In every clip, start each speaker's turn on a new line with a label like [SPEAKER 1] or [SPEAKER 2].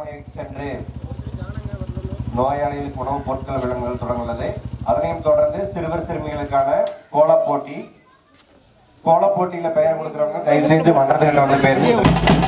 [SPEAKER 1] மருத்துவமனைக்கு சென்று நோயாளிகளுக்கு உணவுப் பொருட்கள் வழங்குதல் தொடங்குள்ளது. அதனையும் தொடர்ந்து சிறுவர் சிறுமிகளுக்கான கோலப் போட்டி. கோலப் போட்டியில பெயர் கொடுக்கிறவங்க தயவு செய்து மன்றத்தில் வந்து பெயர் கொடுத்துருங்க.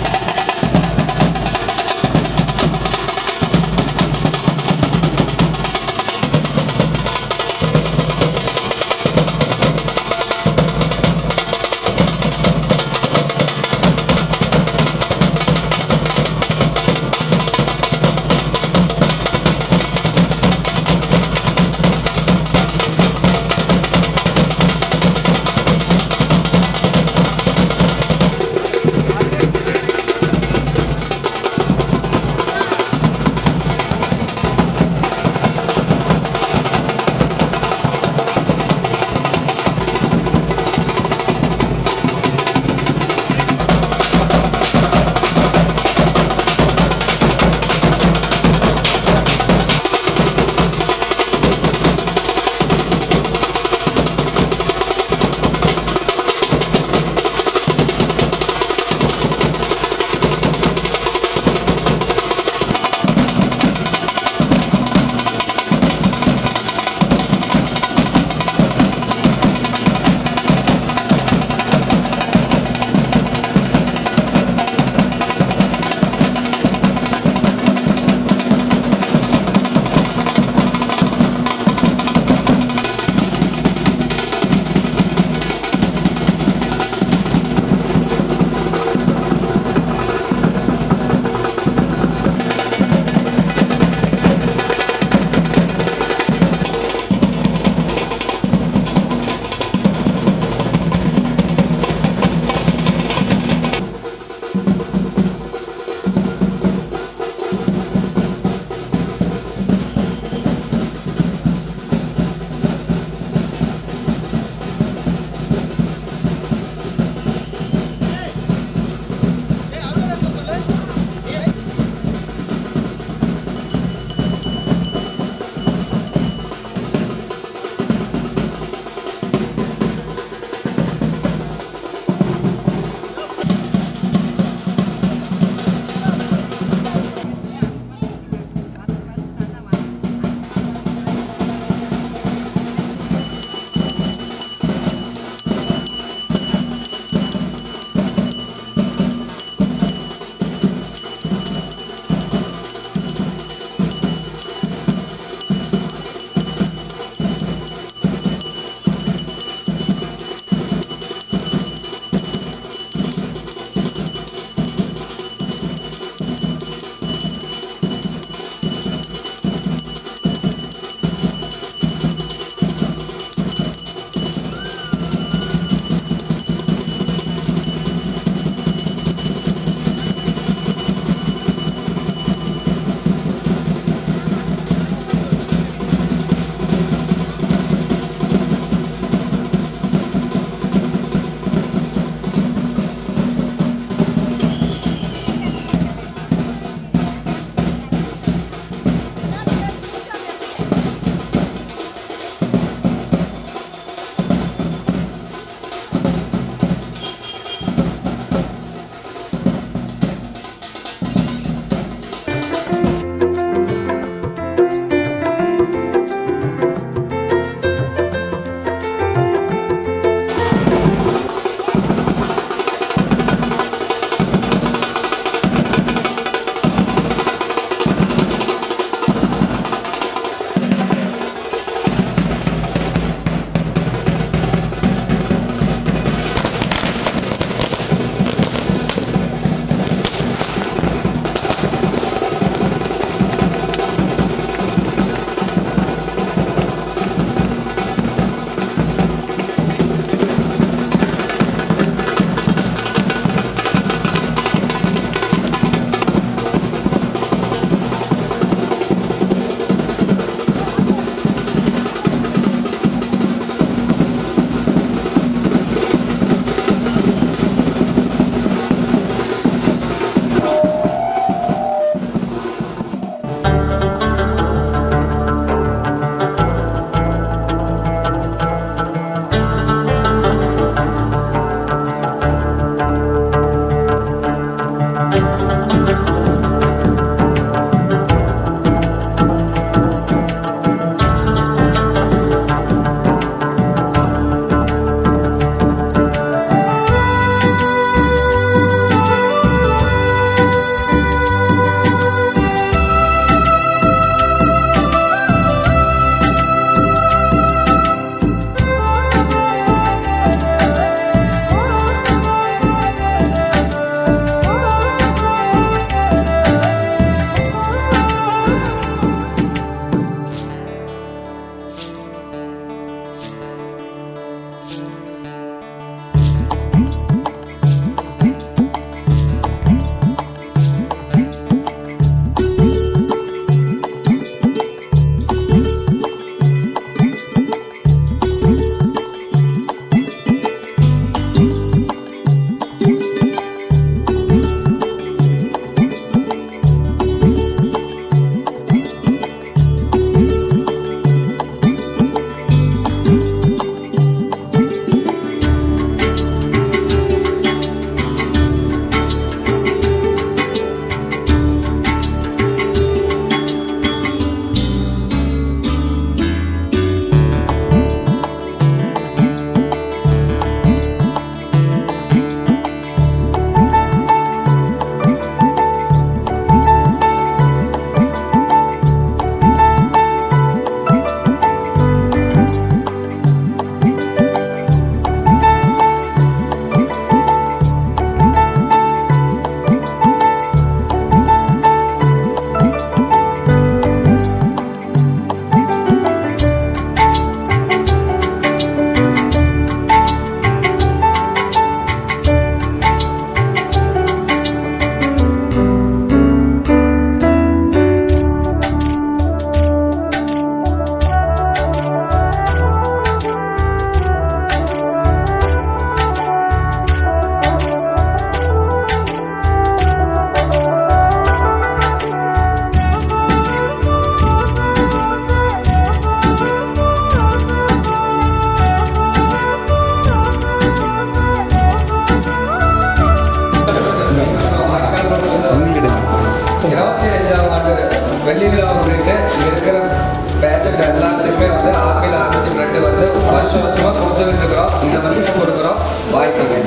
[SPEAKER 2] வருஷமே வந்து ஆப்பிள் ஆரஞ்சு பிரெட் வந்து வருஷமாக கொடுத்துக்கிட்டு இருக்கிறோம். இந்த வருஷமும் கொடுக்குறோம். வாய்ப்புங்க.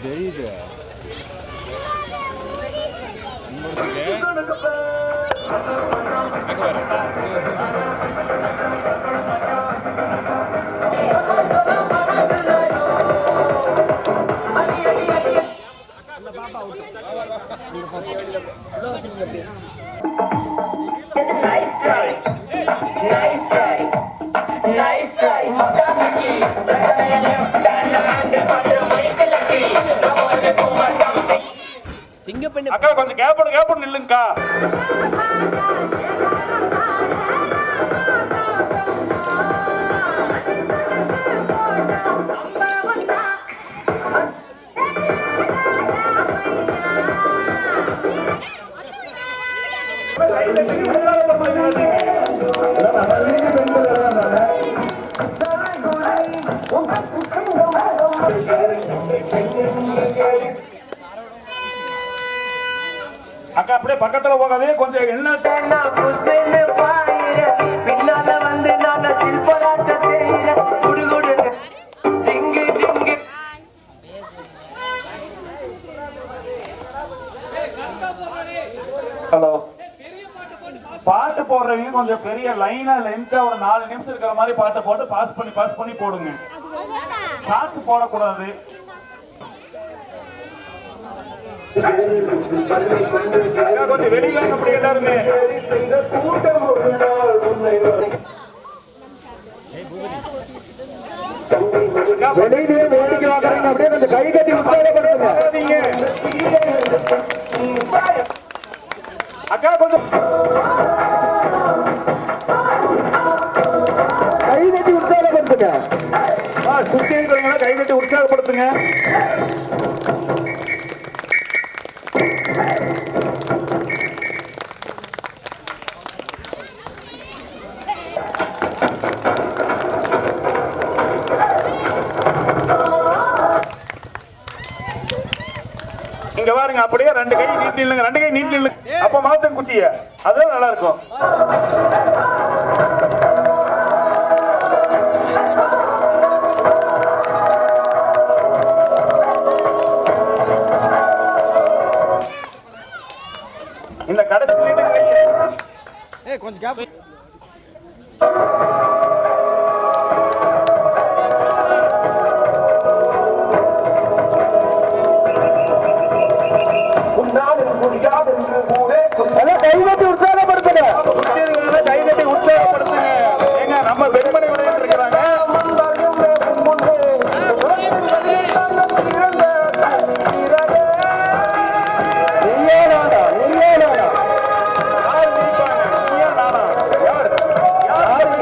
[SPEAKER 3] தெரியுது
[SPEAKER 4] அக்கா கொஞ்சம் கேப் நில்லுங்கக்கா. அக்கா அப்படியே பக்கத்துல போகாதே, கொஞ்சம் என்ன
[SPEAKER 5] பின்னால வந்து நான் சில்பராட்ட செய்யற குடுகுடு திங்கு திங்கு.
[SPEAKER 4] ஹலோ, பாட்டு போடுறவங்க கொஞ்சம் பெரிய லைனா லென்த்தா ஒரு 4 நிமிஷம் இருக்கிற மாதிரி பாட்டை போட்டு பாஸ் பண்ணி போடுங்க. பாட்டு போடக்கூடாது. கொஞ்சம் வெளியில அப்படி எல்லாருமே
[SPEAKER 1] வெளியிலே வேடிக்கை வாங்குறீங்க, அப்படியே கொஞ்சம் கை கட்டி உற்சாகப்படுத்துங்க.
[SPEAKER 4] அக்கா கொஞ்சம்
[SPEAKER 1] கை கட்டி உற்சாகப்படுத்துங்க.
[SPEAKER 4] சுத்தி இருக்கிறவங்கள கை கட்டி உற்சாகப்படுத்துங்க. இங்க பாருங்க, அப்படியே 2 கை நீட்டி இல்லைங்க, 2 கை நீட்டி இல்லைங்க. அப்ப மாத்தம் குச்சிய அதுதான் நல்லா இருக்கும். இந்த கடைசி கொஞ்சம் கேப்
[SPEAKER 1] கைகட்டி உற்சாகப்படுத்துங்க.
[SPEAKER 4] கைகட்டி உற்சாகப்படுத்துங்க. ஏங்க நம்ம பெருமனை விளையாட்டு இருக்கிறாங்க.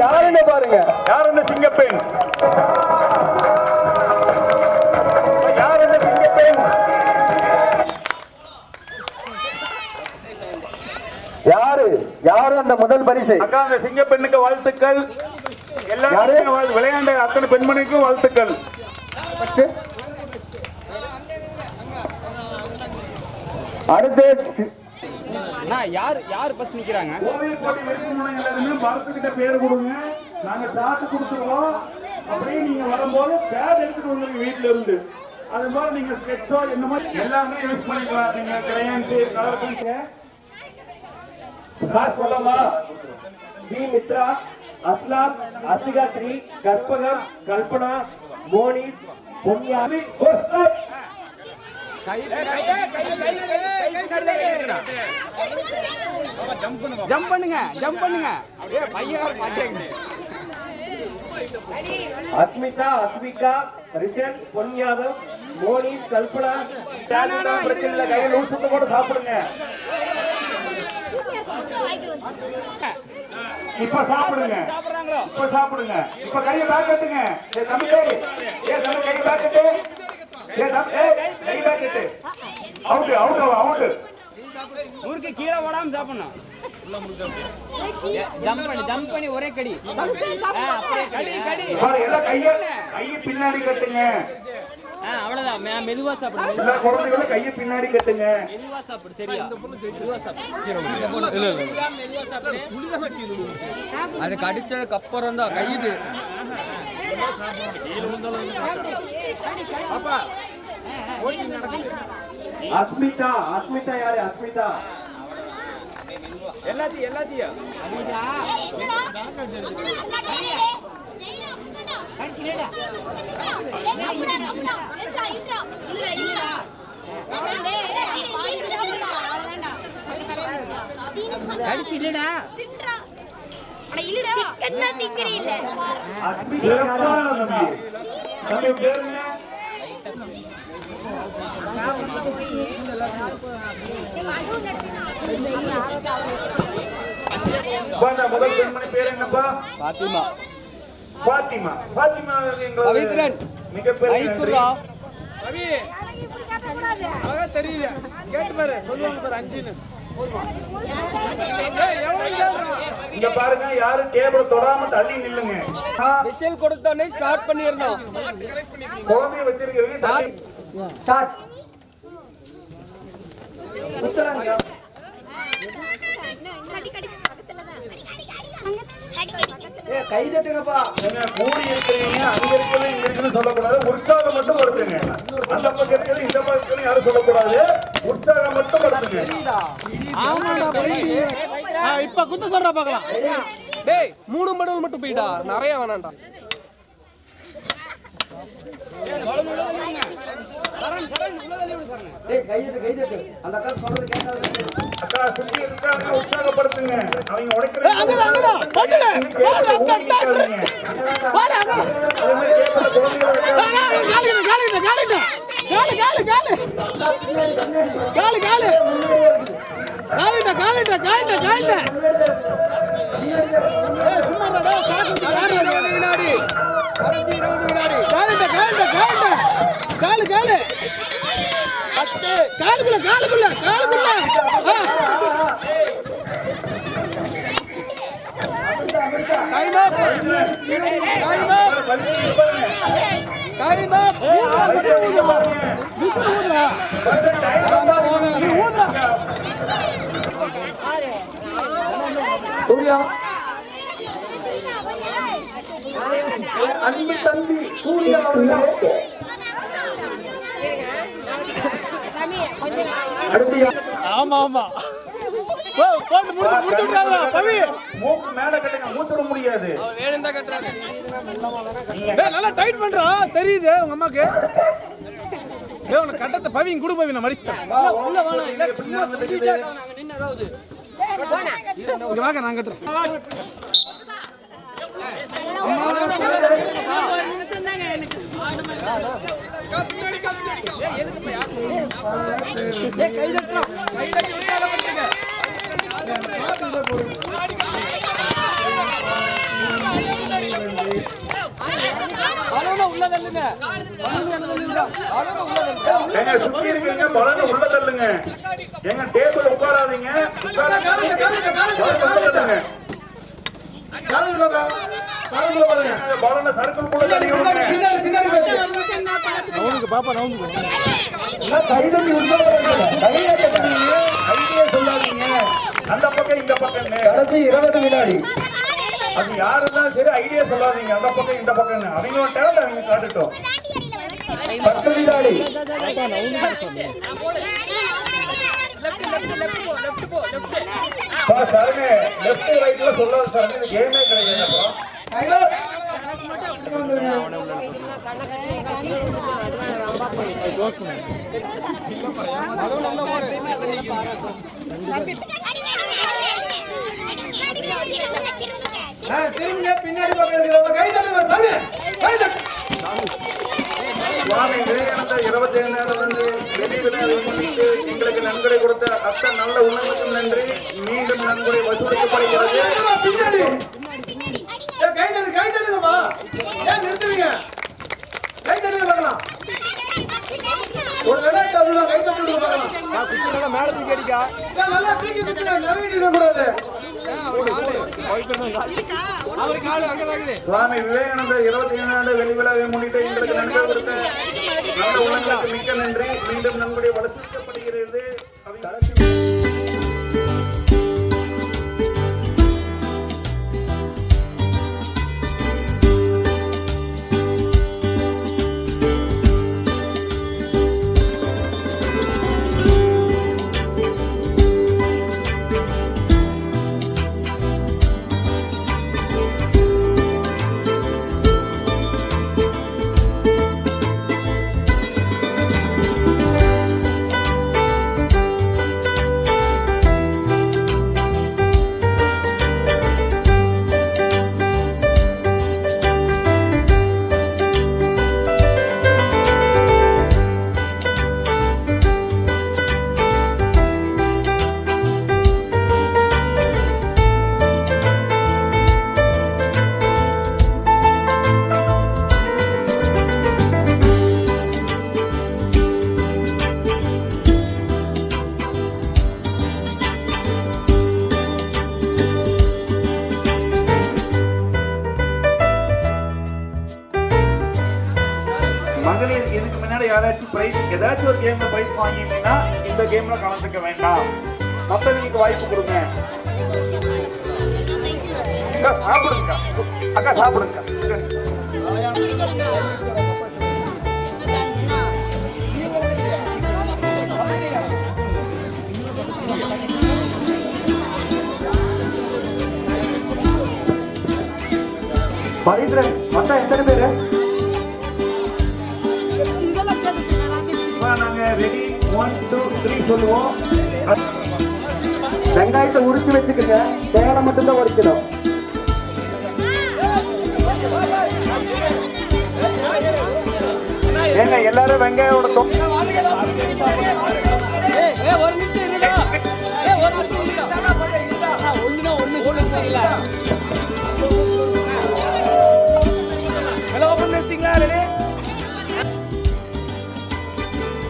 [SPEAKER 1] யாருன்னு பாருங்க,
[SPEAKER 4] யாருன்னு சிங்கப்பெண், யாருன்னு சிங்கப்பெண்,
[SPEAKER 1] யாரு அந்த முதல் பரிசு?
[SPEAKER 4] அக்கா அந்த சிங்கப்பெண்ணுக்கு வாழ்த்துக்கள். எல்லாரும் விளையாண்ட அத்தனை பெண்மணிக்கும் வாழ்த்துக்கள்.
[SPEAKER 1] அடுத்து
[SPEAKER 3] யார் பஸ் நிக்கிறாங்க?
[SPEAKER 4] கோவில் போட்டி வெற்றி பரத்துக்கிட்ட பேர் கொடுங்க, நாங்க சாட்டு கொடுத்துருவோம். அப்படியே நீங்க வரும்போது பேர் எடுத்துட்டு வந்துருங்க வீட்டுல இருந்து. அது மாதிரி நீங்க ஸ்கெட்சோ என்னமோ எல்லாமே யூஸ் பண்ணிக்கலாம். நீங்க கிரையான்ஸ் கலர் சொல்லமா
[SPEAKER 5] பி மித்ரா, அஸ்லாம், அசிகாத்ரி, கற்பகம், கல்பனா, மோனி, பொன்யாமி.
[SPEAKER 3] ஜம்ப் பண்ணுங்க.
[SPEAKER 5] அஸ்மிதா, அஸ்மிகா, ரிஷன், பொன்யாதவ், மோனி, கல்பனா.
[SPEAKER 4] பிரச்சனை கையில் ஊசத்தை கூட சாப்பிடுங்க. இப்ப சாப்பிடுங்க. இப்ப கையை பேக் கட்டுங்க. கையை பேக் கட்டு.
[SPEAKER 3] முறுக்கு கீழே ஓடாம சாப்பிடணும். ஜம்ப் பண்ணி ஒரே கடி.
[SPEAKER 4] எல்லாம் கையை பின்னாடி கட்டுங்க.
[SPEAKER 3] அவ்வளவுதான் மெதுவா சாப்பிடு.
[SPEAKER 4] எல்லா குழந்தைகளும் கையை பின்னாடி கட்டுங்க.
[SPEAKER 3] மெதுவா சாப்பிடு. சரியா? மெதுவா சாப்பிடு. மெதுவா சாப்பிடு.
[SPEAKER 2] அது கடிச்சதுக்கு அப்புறம் தான் கைது.
[SPEAKER 5] அஸ்மிதா அஸ்மிதா யாரு? அஸ்மிதா
[SPEAKER 3] எல்லாத்தையும்
[SPEAKER 4] தம்பி பேருங்க முதல் பெண்மணி பேர் என்னப்பா?
[SPEAKER 3] பாத்திமா.
[SPEAKER 4] பாத்திமா. பாத்திமா
[SPEAKER 2] பவித்ரன்.
[SPEAKER 4] மிகப்பெரிய
[SPEAKER 2] ஐக்குறா.
[SPEAKER 3] தெரியல கேட்டு பாரு சொல்லுவாங்க பாரு 5ன்னு.
[SPEAKER 4] இங்க பாருங்க, யாரும் டேபிள் தொடாம தள்ளி நில்லுங்க.
[SPEAKER 2] விசில் கொடுத்தோடனே ஸ்டார்ட் பண்ணிரணும்.
[SPEAKER 4] குழந்தைய வச்சிருக்கீங்க தள்ளி
[SPEAKER 2] ஸ்டார்ட். கை தட்டுங்கப்பா.
[SPEAKER 4] நீங்க கூடி இருக்கிறீங்க, அங்க இருக்கிறது இங்க இருக்குன்னு சொல்லக்கூடாது. உற்சாகம் மட்டும் படுத்துங்க. அந்த பக்கம் இருக்கிறது இந்த பக்கம் இருக்கிறது யாரும் சொல்லக்கூடாது. உற்சாகம் மட்டும் படுத்துங்க.
[SPEAKER 3] இப்ப குத்து சொல்ற பார்க்கலாம்.
[SPEAKER 2] டேய் 3 மடல் மட்டும் போய்டா, நிறைய வேணாம்டா.
[SPEAKER 4] அக்கா சுத்தி இருக்காங்க, உற்சாகப்படுத்துங்க. அவங்க உடைக்கிறது அன்பு தம்பி சூர்யா
[SPEAKER 3] ஆமா ஆமா போட்டு முடிச்சுட்டாங்க பவி.
[SPEAKER 4] மூக்கு மேல கட்டுங்க, மூத்திட முடியாது.
[SPEAKER 2] வேணும்டா கட்டுறாரு.
[SPEAKER 3] டேய் நல்லா டைட் பண்றா, தெரியுது உங்க அம்மாக்கு. டேய் உன கட்டத்தை பவிங்க குடு பவி நான் மடிச்சேன்.
[SPEAKER 2] உள்ள வாடா, இல்ல சும்மா சொல்லிட்டே இருக்காங்க, நாங்க நின்னு ஏதாவது.
[SPEAKER 3] இங்க வாங்க நான் கட்டுறேன்.
[SPEAKER 2] ஏய் கை தட்டுறா, கை தட்டி விட்டால வந்துங்க. அலோனா உள்ள தள்ளுங்க. அலோனா உள்ள தள்ளுங்க.
[SPEAKER 4] எங்க சுத்தி இருக்கீங்க, பலனை உள்ள தள்ளுங்க. எங்க டேபிள் உட்காராதீங்க. பலனை சர்க்கிள்குள்ள தள்ளி விடுங்க.
[SPEAKER 3] பாப்பா ரவுண்ட்
[SPEAKER 4] ஐடியா சொல்லாதீங்க. அந்த பக்கம் இந்த பக்கம் கடைசி 20 வினாடி. அது யாரு இருந்தாலும் சரி, ஐடியா சொல்லாதீங்க. அந்த பக்கம் இந்த பக்கம் அவங்க டேலண்ட் அவங்க காட்டட்டும். 10 வினாடி. சாருங்க லெஃப்ட் ரைட்ல சொல்லாத சார், இது கேமே கிடையாது. சுவாமி விவேகானந்தா 27 வெளிவிழாவை முன்னிட்டு எங்களுக்கு நன்கொடை கொடுத்த அத்தனை நல்ல உணவுக்கும் நன்றி. மீண்டும் நன்கொடை வசூலிக்கப்படுகிறது. ஒரு விளையாட்டு கை தட்டி மேல தூக்கி அடிக்கா நல்லா தூக்கி கூடாது. சுவாமி விவேகானந்தர் 27 வெளிவிழாவை முன்னிட்டு எங்களுக்கு நன்கொடை கொடுத்த நல்ல உள்ளங்களுக்கு மிக்க நன்றி. மீண்டும் நம்முடைய வளர்ச்சிக்கப்படுகிறது. மகளிர் இதுக்கு முன்னாடி யாராச்சும் பிரைஸ் ஏதாச்சும் ஒரு கேம்ல பிரைஸ் வாங்கிட்டீங்கன்னா இந்த கேம்ல கலந்துக்க வேண்டாம். மத்தவங்களுக்கு வாய்ப்பு கொடுங்க. அக்கா சாப்பிடுங்க. அக்கா சாப்பிடுங்க.
[SPEAKER 5] பரிசுரன் மொத்தம் எத்தனை பேரு?
[SPEAKER 4] நாங்க ரெடி 1 2 3 சொல்லுவோம்.
[SPEAKER 5] வெங்காயத்தை உரிச்சு வச்சுக்கோங்க. தேவை மட்டும்தான் உரிக்கணும்.
[SPEAKER 4] ஏங்க எல்லாரும் வெங்காயோட
[SPEAKER 3] ஒரு நிமிஷம் இருடா. ஒரு நிமிஷம் இருடா. ஒண்ணு சொல்லுங்க. ஹலோ ஓபன் பண்ணிட்டீங்களா? ரெடி?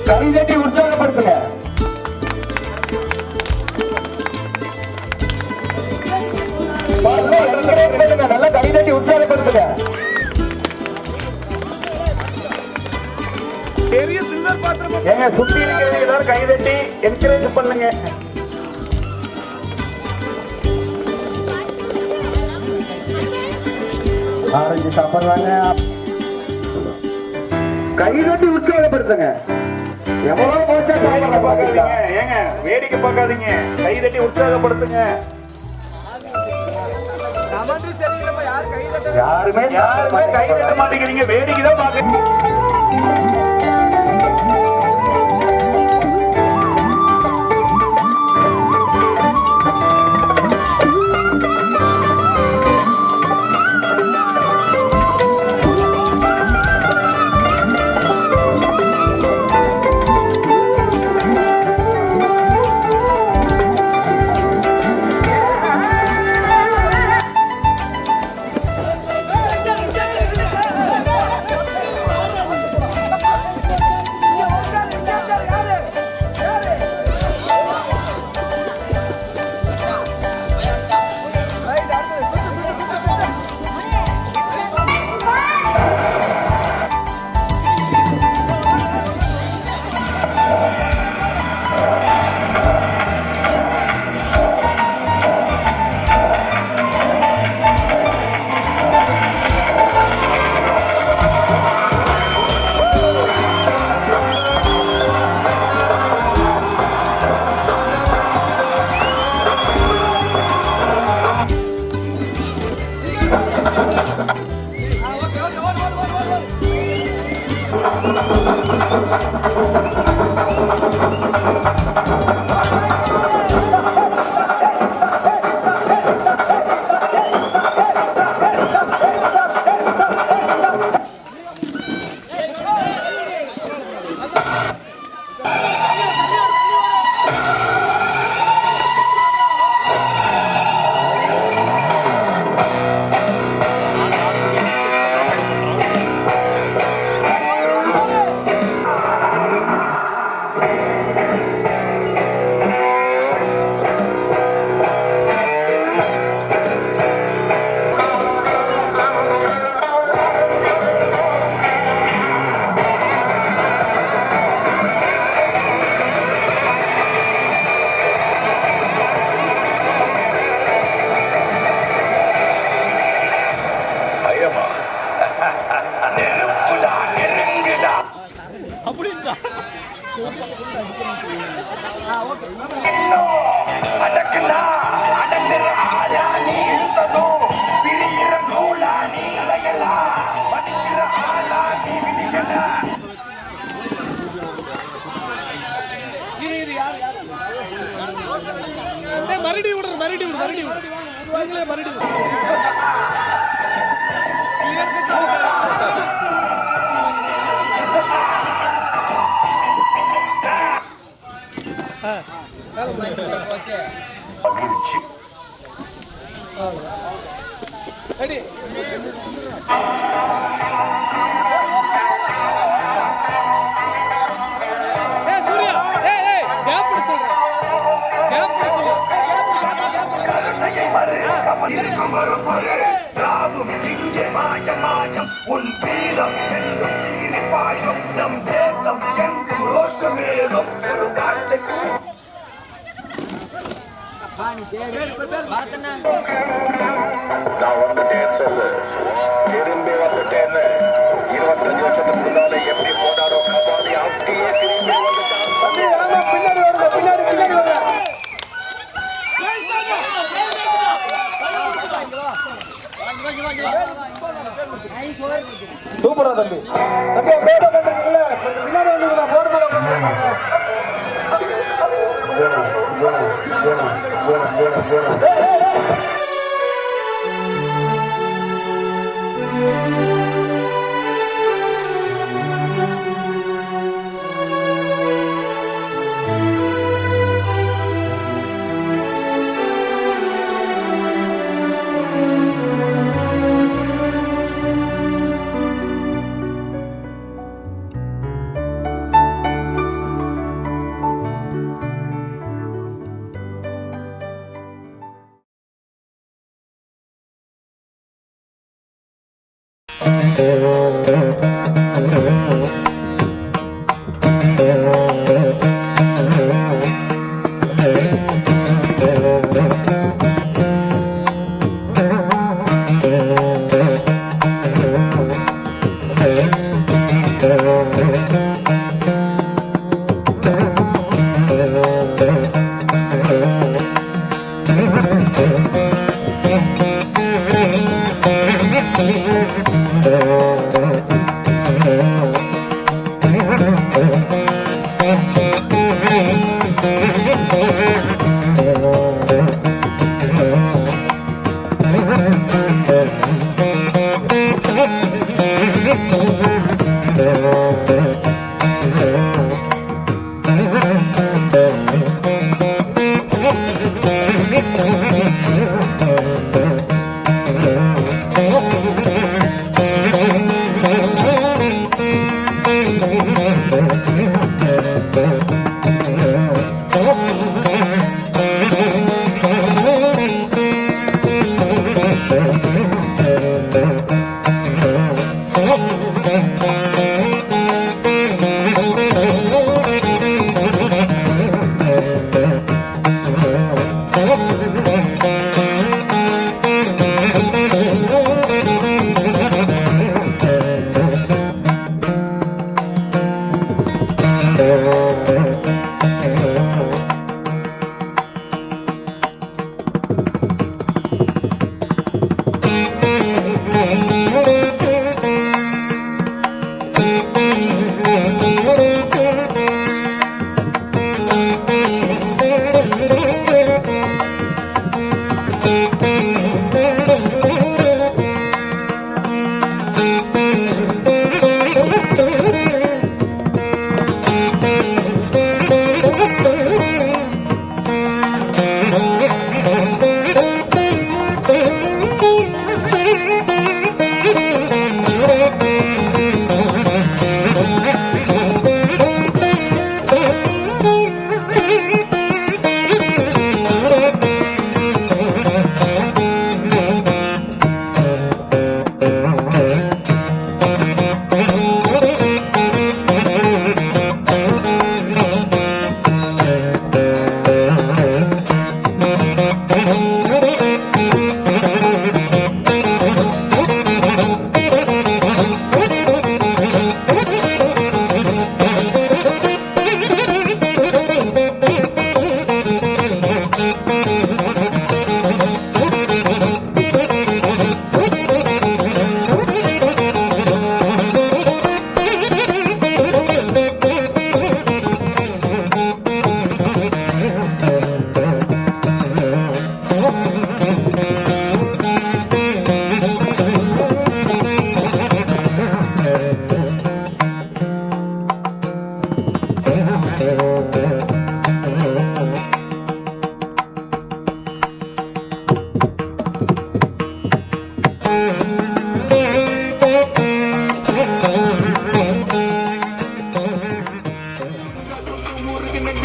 [SPEAKER 5] கைதட்டி உற்சாகப்படுத்துங்க. நல்லா கைதட்டி உற்சாகப்படுத்துங்க.
[SPEAKER 4] பெரிய சில்வர் பாத்திரம்
[SPEAKER 5] ஏங்க சுத்தி இருக்கிறவங்க எல்லாரும் கைதட்டி என்கரேஜ் பண்ணுங்க. ஆரஞ்சு சாப்பிடுறாங்க. கைதட்டி உற்சாகப்படுத்துங்க. எவ்வளவு போச்சா
[SPEAKER 4] பார்க்காதீங்க. ஏங்க வேடிக்கை பார்க்காதீங்க. கை தட்டி உற்சாகப்படுத்துங்க. யாருமே கை தட்ட மாட்டேங்கிறீங்க. வேடிக்கை தான் பாக்குறீங்க.
[SPEAKER 6] நான் வந்துட்டேன்னு சொல்லு, திரும்பி வந்துட்டேன்னு. 25 வருஷத்துக்கு முன்னால எப்படி போனாரோ கபாலி அப்படியே திரும்பி வந்துட்டான்.
[SPEAKER 5] சூப்பரா தம்பி. தம்பி பேர வந்துருக்கீங்களா? கொஞ்சம் பின்னாடி வந்துருக்கா? போர்டு மேல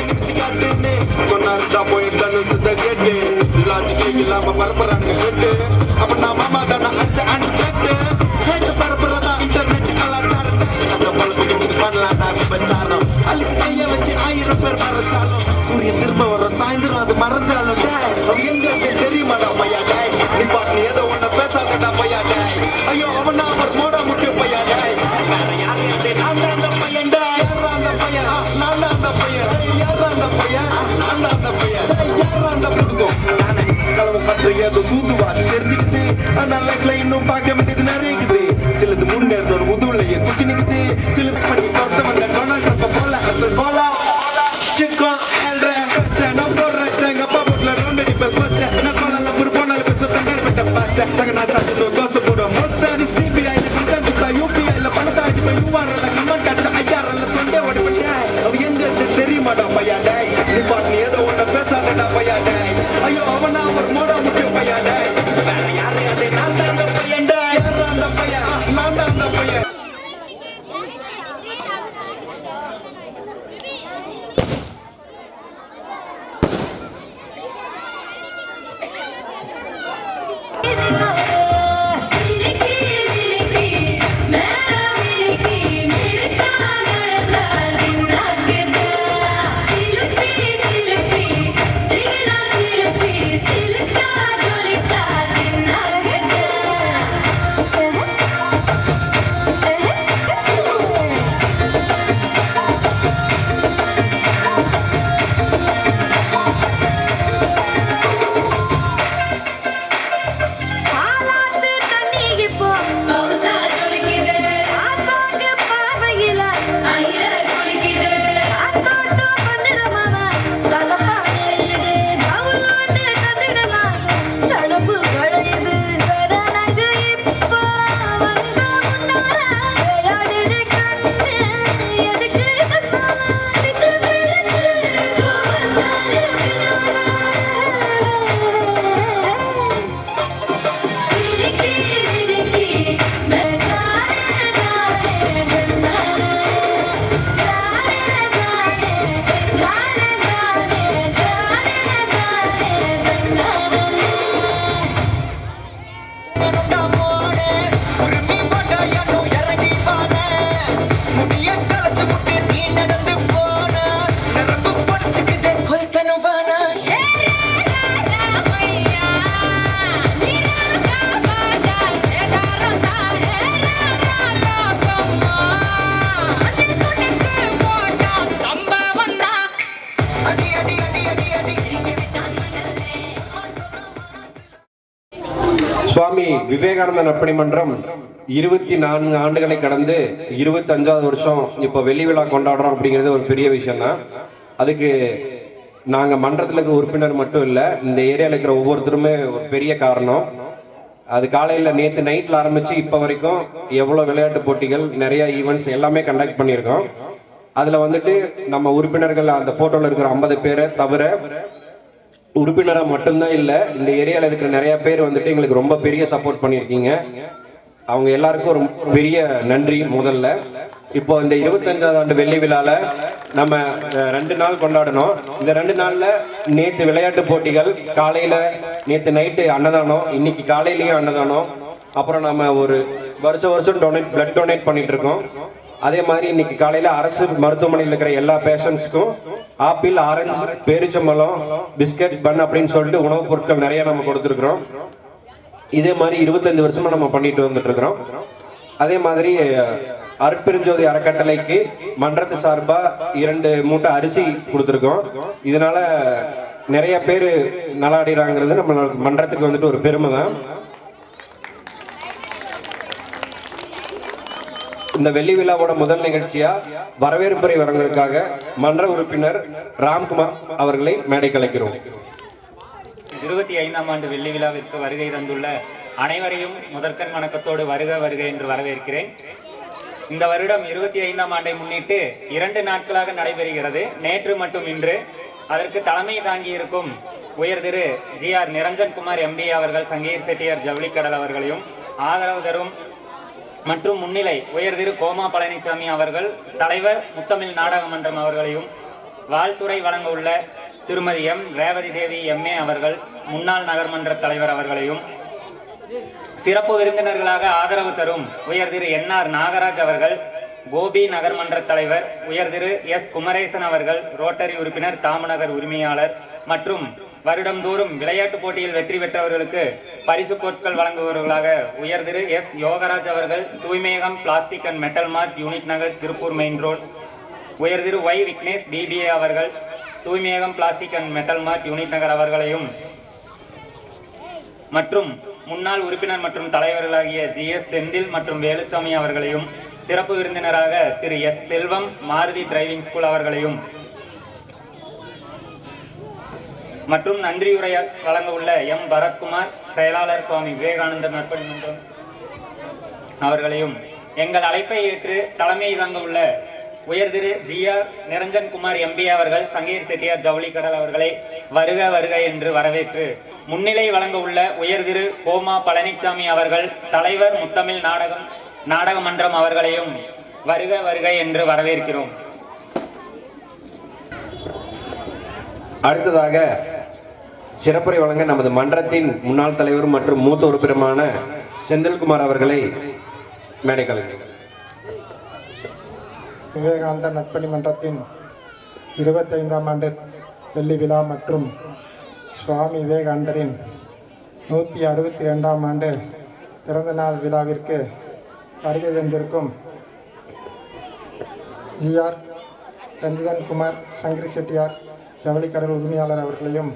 [SPEAKER 7] நிமித்தி காட்டுன்னு சொன்னாருடா போயிட்டான்னு சுத்த கேட்டு லாஜிக்கே இல்லாம பரப்புறானுங்க கேட்டு அப்ப நான் மாமா தானே அடுத்த ஆண்டு கேட்டு கேட்டு பரப்புறதா இன்டர்நெட் கலாச்சாரத்தை அந்த பொழப்புக்கு நீங்க பண்ணலாம்டா விபச்சாரம் அள்ளிக்கு கைய வச்சு 1000 பேர் மறைச்சாலும் சூரியன் திரும்ப வர சாயந்தரம் அது மறைஞ்சாலும் அவ எங்க தெரியுமாடா பையா டாய் நீ பாட்டு ஏதோ ஒண்ணு பேசாதடா பையா டாய் ஐயோ அவனா அவர் மோட முக்கிய பையா டாய் வேற யாரையாவது நான் தான் அந்த பையன் டாய் யாரா அந்த பையன் நான் தான் அந்த பையன் யாரா அந்த பையன் நான் தான் அந்த பையன் யாரா அந்த புடுக்கும் நானே களவு பற்ற ஏதோ சூதுவா தெரிஞ்சுக்கிட்டு ஆனா லைஃப்ல இன்னும் பார்க்க வேண்டியது நிறையுது சிலது முன்னேறணும் முதுகுலையே குத்தி நிக்குது சிலது பண்ணி பொறுத்த வந்த டொனால்ட் ட்ரம்ப் போல அசல் போல சிக்கம் நான் போடுறேன் எங்க அப்பா போட்ல ரவுண்ட் அடிப்பேன் ஃபர்ஸ்ட் நான் காலைல ஒரு போனால பேச தங்கர் பெட்ட பாஸ் தங்க நான் சாப்பிட்டு தோசை போடுவோம் மோசடி சிபிஐ குண்டா யூபிஐல பணத்தை அடிப்பேன் யூஆர்எல் கமெண்ட் அடிச்ச ஐஆர்எல் சொண்டே ஓடிப்பட்டேன் அவ எங்க தெரியுமாடா பையா டாய் நீ பாட்டு ஏதோ ஒண்ணு பேசாதடா பையா டாய் ஐயோ அவனா அவர் மோட முக்கிய பையா டாய் வேற யாரையாவது நான் தான் அந்த பையன் டாய் யாரா அந்த பையன் நான் தான் அந்த பையன்
[SPEAKER 1] சுவாமி விவேகானந்த நற்பணி மன்றம் 24 ஆண்டுகளை கடந்து 25வது வருஷம் இப்போ வெள்ளி விழா கொண்டாடுறோம் அப்படிங்கிறது ஒரு பெரிய விஷயம் தான். அதுக்கு நாங்கள் மன்றத்தில் இருக்க உறுப்பினர் மட்டும் இல்லை, இந்த ஏரியாவில் இருக்கிற ஒவ்வொருத்தருமே ஒரு பெரிய காரணம். அது காலையில் நேற்று நைட்டில் ஆரம்பித்து இப்போ வரைக்கும் எவ்வளோ விளையாட்டு போட்டிகள் நிறைய ஈவெண்ட்ஸ் எல்லாமே கண்டக்ட் பண்ணியிருக்கோம். அதில் வந்துட்டு நம்ம உறுப்பினர்கள் அந்த ஃபோட்டோவில் இருக்கிற 50 பேரை தவிர உறுப்பினராக மட்டும்தான் இல்லை, இந்த ஏரியாவில் இருக்கிற நிறைய பேர் வந்துட்டு எங்களுக்கு ரொம்ப பெரிய சப்போர்ட் பண்ணியிருக்கீங்க. அவங்க எல்லாருக்கும் ஒரு பெரிய நன்றி. முதல்ல இப்போ இந்த 25வது ஆண்டு வெள்ளி விழாவில் நம்ம 2 நாள் கொண்டாடணும். இந்த 2 நாளில் நேற்று விளையாட்டு போட்டிகள், காலையில் நேற்று நைட்டு அன்னதானம், இன்னைக்கு காலையிலையும் அன்னதானம், அப்புறம் நம்ம ஒரு வருஷம் பிளட் டொனேட் பண்ணிட்டு இருக்கோம். அதே மாதிரி இன்னைக்கு காலையில அரசு மருத்துவமனையில் இருக்கிற எல்லா பேஷண்ட்ஸ்க்கும் ஆப்பிள், ஆரஞ்சு, பேரிச்சம்பழம், பிஸ்கட், பன் அப்படின்னு சொல்லிட்டு உணவுப் பொருட்கள் நிறைய நம்ம கொடுத்துருக்குறோம். இதே மாதிரி 25 வருஷமா நம்ம பண்ணிட்டு வந்துட்டு இருக்கிறோம். அதே மாதிரி அருட்பெருஞ்சோதி அறக்கட்டளைக்கு மன்றத்து சார்பா 2 மூட்டை அரிசி கொடுத்துருக்கோம். இதனால நிறைய பேர் நலாடிறாங்கிறது நம்ம மன்றத்துக்கு வந்துட்டு ஒரு பெருமை தான். இந்த வெள்ளி விழாவோட முதல் நிகழ்ச்சியா வரவேற்புரை வழங்குவதற்காக மன்ற உறுப்பினர் ராம்குமார் அவர்களை மேடை கலைக்கிறோம்.
[SPEAKER 8] 25ஆம் ஆண்டு வெள்ளி விழாவிற்கு வருகை தந்துள்ள அனைவரையும் முதற்கண் வணக்கத்தோடு வருக வருக என்று வரவேற்கிறேன். இந்த வருடம் 25ஆம் ஆண்டை முன்னிட்டு 2 நாட்களாக நடைபெறுகிறது. நேற்று மற்றும் இன்று. அதற்கு தலைமை தாங்கியிருக்கும் உயர் திரு GR நிரஞ்சன்குமார் MD அவர்கள், சங்கீர் செட்டியார் ஜவுளிக்கடல் அவர்களையும், ஆதரவு தரும் மற்றும் முன்னிலை உயர் திரு கோமா பழனிசாமி அவர்கள், தலைவர் முத்தமிழ் நாடக மன்றம் அவர்களையும், வாழ்த்துறை வழங்க உள்ள திருமதி எம் ரேவதி தேவி எம்ஏ அவர்கள் முன்னாள் நகர்மன்ற தலைவர் அவர்களையும், சிறப்பு விருந்தினர்களாக ஆதரவு தரும் உயர் திரு என்ஆர் நாகராஜ் அவர்கள், கோபி நகர்மன்ற தலைவர் உயர் திரு எஸ் குமரேசன் அவர்கள், ரோட்டரி உறுப்பினர், தாமநகர் உரிமையாளர் மற்றும் வருடந்தோறும் விளையாட்டுப் போட்டியில் வெற்றி பெற்றவர்களுக்கு பரிசு பொருட்கள் வழங்குபவர்களாக உயர் திரு எஸ் யோகராஜ் அவர்கள், தூய்மையகம் plastic and metal mart unit நகர் திருப்பூர் மெயின் ரோட், உயர் திரு ஒய் விக்னேஷ் பிபிஏ அவர்கள், தூய்மையகம் plastic and metal mart unit நகர் அவர்களையும் மற்றும் முன்னாள் உறுப்பினர் மற்றும் தலைவர்களாகிய GS செந்தில் மற்றும் வேலுச்சாமி அவர்களையும், சிறப்பு விருந்தினராக திரு எஸ் செல்வம் மாருதி டிரைவிங் ஸ்கூல் அவர்களையும் மற்றும் நன்றியுரை வழங்க உள்ள எம் பரத்குமார் செயலாளர் சுவாமி விவேகானந்தர் நற்பணி மன்றம் அவர்களையும், எங்கள் அழைப்பை ஏற்று தலைமை தாங்க உள்ள உயர் திரு GR நிரஞ்சன்குமார் MBA அவர்கள், சங்கீர் செட்டியார் ஜவுளி கடல் அவர்களை வருக வருக என்று வரவேற்று முன்னிலை வழங்க உள்ள உயர் திரு கோமா பழனிசாமி அவர்கள், தலைவர் முத்தமிழ் நாடக மன்றம் அவர்களையும் வருக வருக என்று வரவேற்கிறோம்.
[SPEAKER 1] அடுத்ததாக சிறப்புரை வழங்க நமது மன்றத்தின் முன்னாள் தலைவர் மற்றும் மூத்த உறுப்பினருமான செந்தில்குமார் அவர்களை மேடை கலைஞர்.
[SPEAKER 9] விவேகானந்தர் நற்பணி மன்றத்தின் 25ஆம் ஆண்டு வெள்ளி விழா மற்றும் சுவாமி விவேகானந்தரின் 162ஆம் ஆண்டு பிறந்தநாள் விழாவிற்கு வருகை தந்திருக்கும் GR ரஞ்சிதன்குமார் சங்கரி செட்டியார் ஜவுளிக்கடல் உரிமையாளர் அவர்களையும்,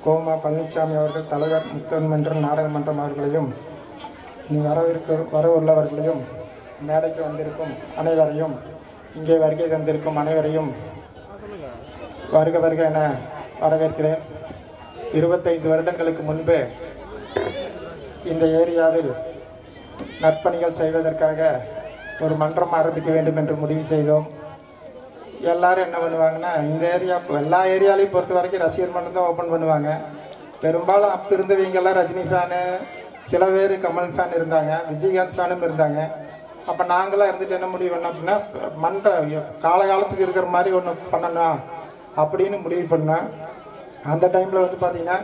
[SPEAKER 9] கோமா பழனிசாமி அவர்கள் தலைவர் முத்தமன்றம் நாடக மன்றம் அவர்களையும், வர உள்ளவர்களையும், மேடைக்கு வந்திருக்கும் அனைவரையும், இங்கே வருகை தந்திருக்கும் அனைவரையும் வருக வருக என வரவேற்கிறேன். 25 வருடங்களுக்கு முன்பு இந்த ஏரியாவில் நற்பணிகள் செய்வதற்காக ஒரு மன்றம் ஆரம்பிக்க வேண்டும் என்று முடிவு செய்தோம். எல்லாரும் என்ன பண்ணுவாங்கன்னா, இந்த எல்லா ஏரியாலையும் பொறுத்த வரைக்கும் ரசிகர் மன்றம் தான் ஓப்பன் பண்ணுவாங்க. பெரும்பாலும் அப்போ இருந்தவங்கெல்லாம் ரஜினி ஃபேனு, சில பேர் கமல் ஃபேன் இருந்தாங்க, விஜயகாந்த் ஃபேனும் இருந்தாங்க. அப்போ நாங்களாம் இருந்துட்டு என்ன முடிவு பண்ணோம் அப்படின்னா, மன்றம் காலகாலத்துக்கு இருக்கிற மாதிரி ஒன்று பண்ணணும் அப்படின்னு முடிவு பண்ணேன். அந்த டைமில் வந்து பார்த்திங்கன்னா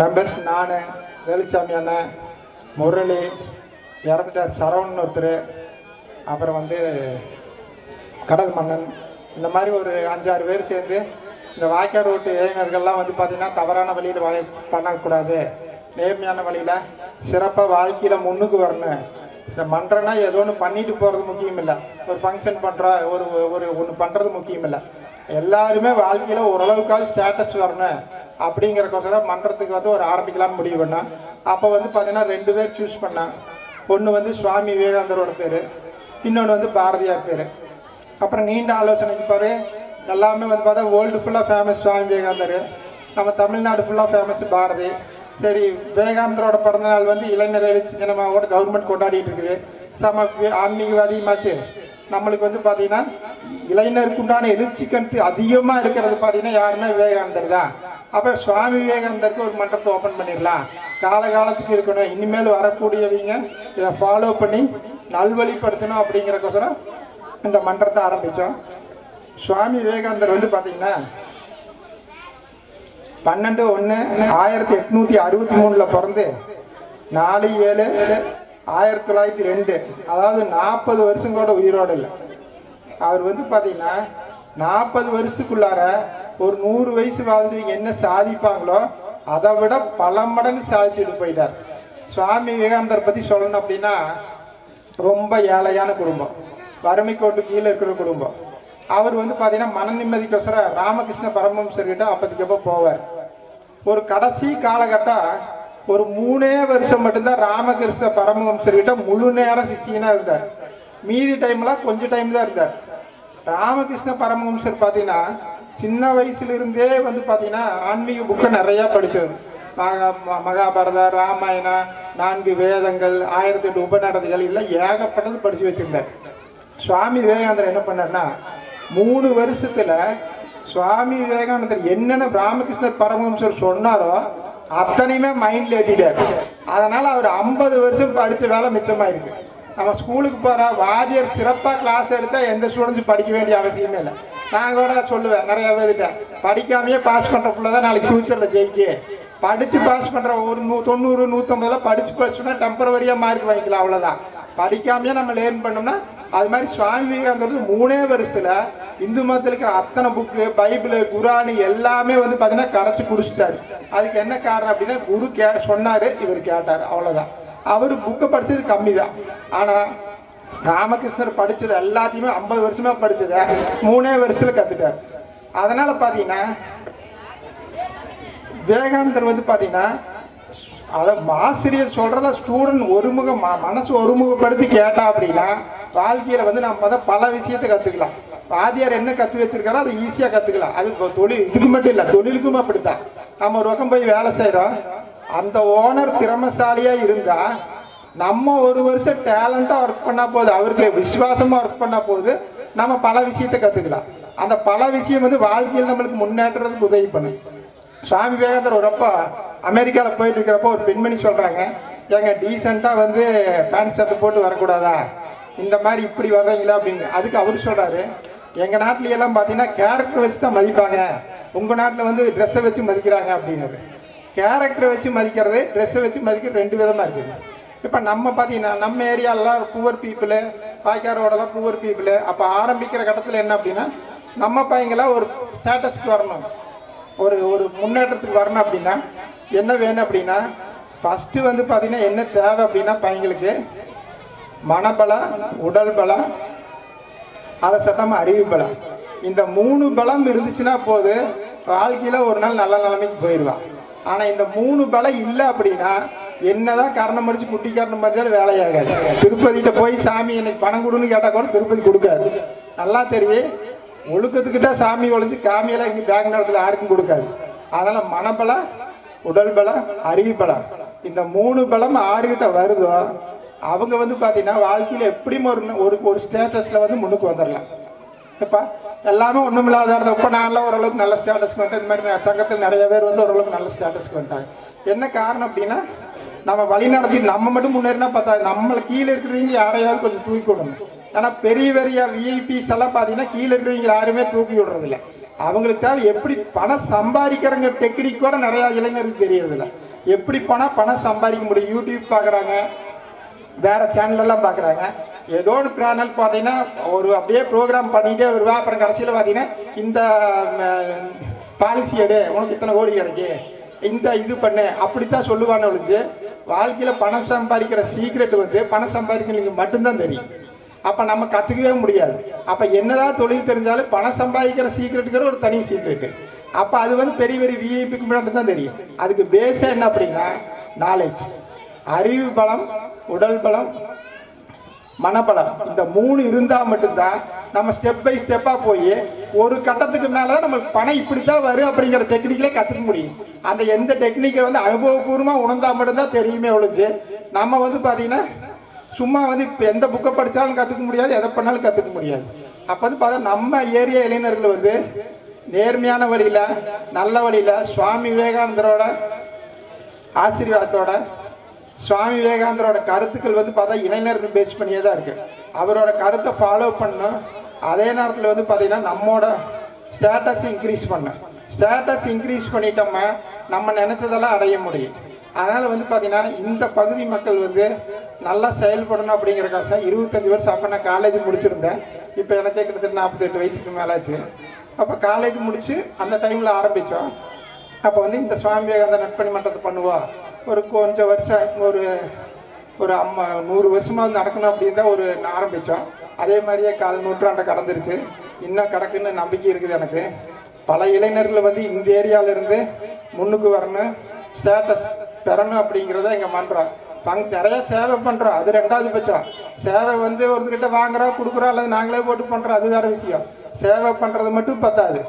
[SPEAKER 9] மெம்பர்ஸ் நான், வேலுச்சாமி அண்ணன், முரளி, இறந்துட்டார் சரவணன் ஒருத்தர், அப்புறம் வந்து கடல் மன்னன், இந்த மாதிரி ஒரு 5-6 பேர் சேர்ந்து இந்த வாய்க்கால் ரோட்டு இளைஞர்கள்லாம் வந்து பார்த்திங்கன்னா தவறான வழியில் பண்ணக்கூடாது, நேர்மையான வழியில் சிறப்பாக வாழ்க்கையில் முன்னுக்கு வரணும். மன்றனா ஏதோ ஒன்று பண்ணிட்டு போகிறது முக்கியம் இல்லை, ஒரு ஃபங்க்ஷன் பண்ணுறோம், ஒன்று பண்ணுறது முக்கியம் இல்லை, எல்லாருமே வாழ்க்கையில் ஓரளவுக்காவது ஸ்டேட்டஸ் வரணும் அப்படிங்கிறக்கோசரம் மன்றத்துக்கு வந்து ஒரு ஆரம்பிக்கலான்னு முடிவு பண்ணேன். அப்போ வந்து பார்த்திங்கன்னா 2 பேர் சூஸ் பண்ணேன். ஒன்று வந்து சுவாமி விவேகானந்தரோட பேர், இன்னொன்று வந்து பாரதியார் பேர். அப்புறம் நீண்ட ஆலோசனைக்கு பாரு எல்லாமே வந்து பார்த்தா வேர்ல்டு ஃபுல்லாக ஃபேமஸ் சுவாமி விவேகானந்தர், நம்ம தமிழ்நாடு ஃபுல்லாக ஃபேமஸ் பாரதி. சரி, விவேகானந்தரோட பிறந்தநாள் வந்து இளைஞர் எழுச்சி தினமாவோட கவர்மெண்ட் கொண்டாடிட்டு இருக்குது. ஆன்மீகவாதியமாச்சு. நம்மளுக்கு வந்து பார்த்திங்கன்னா இளைஞருக்கு உண்டான எழுச்சி கண்டு அதிகமாக இருக்கிறது பார்த்திங்கன்னா யாருன்னா விவேகானந்தர் தான். அப்போ சுவாமி விவேகானந்தருக்கு ஒரு மன்றத்தை ஓப்பன் பண்ணிடலாம், காலகாலத்துக்கு இருக்கணும், இனிமேல் வரக்கூடியவங்க இதை ஃபாலோ பண்ணி நல்வழிப்படுத்தணும் அப்படிங்கிறக்கோசரம் இந்த மன்றத்தை ஆரம்பித்தோம். சுவாமி விவேகானந்தர் வந்து பார்த்திங்கன்னா 12/1/1863 பிறந்து 4/7/1902, அதாவது 40 வருஷம் கூட உயிரோடு இல்லை. அவர் வந்து பார்த்திங்கன்னா 40 வருஷத்துக்குள்ளார ஒரு 100 வயசு வாழ்ந்தவங்க என்ன சாதிப்பாங்களோ அதை விட பல மடங்கு சாதிச்சுட்டு போயிட்டார். சுவாமி விவேகானந்தர் பற்றி சொல்லணும் அப்படின்னா ரொம்ப ஏழையான குடும்பம், வறுமை கோட்டு கீழே இருக்கிற குடும்பம். அவர் வந்து பார்த்தீங்கன்னா மன நிம்மதிக்கோசரம் ராமகிருஷ்ண பரமஹம்சர்கிட்ட அப்போதைக்கப்போ போவார். ஒரு கடைசி காலகட்டம் ஒரு 3 வருஷம் மட்டும்தான் ராமகிருஷ்ண பரமஹம்சர்கிட்ட முழு நேரம் சிஷியனாக இருந்தார். மீதி டைம்லாம் கொஞ்சம் டைம் தான் இருந்தார். ராமகிருஷ்ண பரமஹம்சர் பார்த்தீங்கன்னா சின்ன வயசுலேருந்தே வந்து பார்த்தீங்கன்னா ஆன்மீக புக்கை நிறையா படித்தவர். மகாபாரத, ராமாயணம், 4 வேதங்கள், 1008 உபநடதிகள் எல்லாம் ஏகப்பட்டது படித்து வச்சுருந்தார். சுவாமி விவேகானந்தர் என்ன பண்ணார்னா 3 வருஷத்தில் சுவாமி விவேகானந்தர் என்னென்ன ராமகிருஷ்ணர் பரமஹம்சர் சொன்னாரோ அத்தனையுமே மைண்டில் ஏற்றிட்டார். அதனால் அவர் 50 வருஷம் படித்த வேலை மிச்சமாயிருச்சு. நம்ம ஸ்கூலுக்கு போகிற வாத்தியார் சிறப்பாக கிளாஸ் எடுத்தால் எந்த ஸ்டூடெண்ட்ஸும் படிக்க வேண்டிய அவசியமே இல்லை. நான் கூட சொல்லுவேன் நிறைய பேர்கிட்ட, படிக்காமையே பாஸ் பண்ணுற பிள்ளை தான் நாளைக்கு ஃபியூச்சரில் ஜெயிக்கு. படித்து பாஸ் பண்ணுற ஒரு 90 150 படிச்சுன்னா டெம்பரவரியாக மார்க் வாங்கிக்கலாம், அவ்வளோதான். படிக்காமையே நம்ம லேர்ன் பண்ணோம்னா அது மாதிரி சுவாமி விவேகானந்தர் 3 வருஷத்துல இந்து மதத்தில் இருக்கிற அத்தனை புக்கு, பைபிள், குரானு எல்லாமே வந்து பார்த்தீங்கன்னா கரைச்சி குடிச்சிட்டாரு. அதுக்கு என்ன காரணம் அப்படின்னா, குரு சொன்னார், இவர் கேட்டார், அவ்வளோதான். அவர் புக்கை படித்தது கம்மி தான். ஆனால் ராமகிருஷ்ணர் படித்தது எல்லாத்தையுமே 50 வருஷமா படித்ததை 3 வருஷத்துல கற்றுட்டார். அதனால் பார்த்தீங்கன்னா விவேகானந்தர் வந்து பார்த்தீங்கன்னா அதை ஆசிரியர் சொல்கிறத ஸ்டூடெண்ட் மனசு ஒருமுகப்படுத்தி கேட்டா அப்படின்னா வாழ்க்கையில் வந்து நம்ம அதை பல விஷயத்தை கற்றுக்கலாம். வாத்தியார் என்ன கற்று வச்சிருக்காரோ அதை ஈஸியாக கற்றுக்கலாம். அது தொழில் இதுக்கு மட்டும் இல்லை, தொழிலுக்கும் அப்படித்தான். நம்ம ஒரு பக்கம் போய் வேலை செய்கிறோம், அந்த ஓனர் திறமைசாலியாக இருந்தால் நம்ம 1 வருஷம் டேலண்டாக ஒர்க் பண்ணால் போகுது, அவருக்கு விசுவாசமாக ஒர்க் பண்ணால் போகுது, நம்ம பல விஷயத்தை கற்றுக்கலாம். அந்த பல விஷயம் வந்து வாழ்க்கையில் நம்மளுக்கு முன்னேற்றத்துக்கு உதவி பண்ணும். சுவாமி விவேகானந்தர் ஒரு அப்பா அமெரிக்காவில் போயிட்டு இருக்கிறப்போ ஒரு பெண்மணி சொல்கிறாங்க, ஏங்க டீசெண்டாக வந்து பேண்ட் ஷர்ட் போட்டு வரக்கூடாதா, இந்த மாதிரி இப்படி வர்றீங்களா அப்படின்னு. அதுக்கு அவர் சொல்கிறாரு, எங்கள் நாட்டிலையெல்லாம் பார்த்தீங்கன்னா கேரக்டர் வச்சு தான் மதிப்பாங்க, உங்கள் நாட்டில் வந்து ட்ரெஸ்ஸை வச்சு மதிக்கிறாங்க அப்படின்னாரு. கேரக்டரை வச்சு மதிக்கிறது, ட்ரெஸ்ஸை வச்சு மதிக்கிறது 2 விதமாக இருக்குது. இப்போ நம்ம பார்த்தீங்கன்னா நம்ம ஏரியாலெலாம் புவர் பீப்புளு, பாய்க்காரோடலாம் புவர் பீப்புளு. அப்போ ஆரம்பிக்கிற கட்டத்தில் என்ன அப்படின்னா, நம்ம பையங்களாம் ஒரு ஸ்டேட்டஸ்க்கு வரணும், ஒரு முன்னேற்றத்துக்கு வரணும் அப்படின்னா என்ன வேணும் அப்படின்னா, ஃபஸ்ட்டு வந்து பார்த்தீங்கன்னா என்ன தேவை அப்படின்னா பையங்களுக்கு மனபலம், உடல் பலம், அதை சத்தமாக அறிவு பலம். இந்த 3 பலம் இருந்துச்சுன்னா போது வாழ்க்கையில் ஒரு நாள் நல்ல நிலைமைக்கு போயிடுவான். ஆனால் இந்த 3 பலம் இல்லை அப்படின்னா என்னதான் கரணம் முடிச்சு குட்டி கரணம் முடிச்சாலும் வேலையாகாது. திருப்பதிகிட்ட போய் சாமி எனக்கு பணம் கொடுன்னு கேட்டால் கூட திருப்பதி கொடுக்காது. நல்லா தெரியும், ஒழுக்கத்துக்கு தான் சாமி ஒழிஞ்சு காமியெல்லாம் இங்கே பேங்க் நேரத்தில் யாருக்கும் கொடுக்காது. அதனால் மனபலம், உடல் பலம், அறிவு பலம், இந்த 3 பலம் யாருக்கிட்ட வருதோ அவங்க வந்து பார்த்தீங்கன்னா வாழ்க்கையில் எப்படியும் ஒரு ஸ்டேட்டஸில் வந்து முன்னுக்கு வந்துடலாம். இப்போ எல்லாமே ஒன்றுமில்லாத இப்போ நான்லாம் ஓரளவுக்கு நல்ல ஸ்டேட்டஸ்க்கு வந்துட்டேன். இந்த மாதிரி சங்கத்தில் நிறைய பேர் வந்து ஓரளவுக்கு நல்ல ஸ்டேட்டஸ்க்கு வந்துட்டாங்க. என்ன காரணம் அப்படின்னா, நம்ம வழி நடத்தி நம்ம மட்டும் முன்னேறினா பார்த்தாது, நம்மளை கீழே இருக்கிறவங்க யாரையாவது கொஞ்சம் தூக்கி விடணும். ஏன்னா பெரிய பெரிய விஐபிஸ் எல்லாம் பார்த்தீங்கன்னா கீழே இருக்கிறவங்க யாருமே தூக்கி விடுறதில்ல. அவங்களுக்கு தேவை எப்படி பணம் சம்பாதிக்கிறவங்க டெக்னிக் கூட நிறையா இளைஞருக்கு தெரியறதில்ல. எப்படி பணம் சம்பாதிக்க முடியும், யூடியூப் பார்க்குறாங்க, வேறு சேனலெல்லாம் பார்க்குறாங்க. ஏதோ ஒரு சேனல் பார்த்தீங்கன்னா ஒரு அப்படியே ப்ரோக்ராம் பண்ணிகிட்டே வருவா. அப்புறம் கடைசியில் பார்த்தீங்கன்னா இந்த பாலிசி எடு, உனக்கு இத்தனை கோடி கிடைக்கு, இந்த இது பண்ணு, அப்படித்தான் சொல்லுவான்னு ஒழிஞ்சு வாழ்க்கையில் பணம் சம்பாதிக்கிற சீக்ரெட் வந்து பணம் சம்பாதிக்கிறவங்களுக்கு மட்டும்தான் தெரியும். அப்போ நம்ம கற்றுக்கவே முடியாது. அப்போ என்னதான் தொழில் தெரிஞ்சாலும் பணம் சம்பாதிக்கிற சீக்ரெட்டுங்கிற ஒரு தனி சீக்ரெட்டு. அப்போ அது வந்து பெரிய பெரிய விஐபிக்கு மட்டும் தான் தெரியும். அதுக்கு பேஸாக என்ன அப்படின்னா நாலேஜ், அறிவு பலம், உடல் பலம், மனபலம், இந்த 3 இருந்தால் மட்டும்தான் நம்ம ஸ்டெப் பை ஸ்டெப்பாக போய் ஒரு கட்டத்துக்கு மேலே தான் நம்மளுக்கு பணம் இப்படி தான் வரும் அப்படிங்கிற டெக்னிக்கிலே கற்றுக்க முடியும். அந்த எந்த டெக்னிக்கை வந்து அனுபவபூர்வமாக உணர்ந்தால் மட்டும்தான் தெரியுமே ஒழிஞ்சு நம்ம வந்து பார்த்திங்கன்னா சும்மா வந்து இப்போ எந்த புக்கை படித்தாலும் கற்றுக்க முடியாது, எதை பண்ணாலும் கற்றுக்க முடியாது. அப்போ வந்து பார்த்தா நம்ம ஏரியா இளைஞர்கள் வந்து நேர்மையான வழியில், நல்ல வழியில், சுவாமி விவேகானந்தரோட ஆசீர்வாதத்தோட, சுவாமி விவேகானந்தரோட கருத்துக்கள் வந்து பார்த்தா இளைஞர்கள் பேஸ் பண்ணியே தான் இருக்குது. அவரோட கருத்தை ஃபாலோ பண்ணணும். அதே நேரத்தில் வந்து பார்த்திங்கன்னா நம்மளோட ஸ்டேட்டஸ் இன்க்ரீஸ் பண்ணிட்டோம்னா நம்ம நினச்சதெல்லாம் அடைய முடியும். அதனால் வந்து பார்த்திங்கன்னா இந்த பகுதி மக்கள் வந்து நல்லா செயல்படணும் அப்படிங்கிறக்காக 25 வருஷம் அப்போ நான் காலேஜ் முடிச்சிருந்தேன். இப்போ எனக்கே கிட்டத்தட்ட 48 வயசுக்கு மேலாச்சு. அப்போ காலேஜ் முடித்து அந்த டைமில் ஆரம்பித்தோம். அப்போ வந்து இந்த சுவாமி விவேகானந்தர் நட்பணி மன்றத்தை பண்ணுவோம், ஒரு கொஞ்சம் வருஷம் ஒரு 100 வருஷமாக வந்து நடக்கணும் அப்படின்னு தான் ஆரம்பித்தோம். அதே மாதிரியே 1/4 நூற்றாண்டை கடந்துருச்சு, இன்னும் கிடக்குன்னு நம்பிக்கை இருக்குது எனக்கு. பல இளைஞர்கள் வந்து இந்த ஏரியாவிலேருந்து முன்னுக்கு வரணும், ஸ்டேட்டஸ் பெறணும் அப்படிங்கிறத எங்கள் மன்றம். நிறைய சேவை பண்ணுறோம், அது 2வது பட்சம். சேவை வந்து ஒருத்தர்கிட்ட வாங்குறோம், கொடுக்குறோம், அல்லது நாங்களே போட்டு பண்ணுறோம், அது வேறு விஷயம். சேவை பண்ணுறது மட்டும் பத்தாது,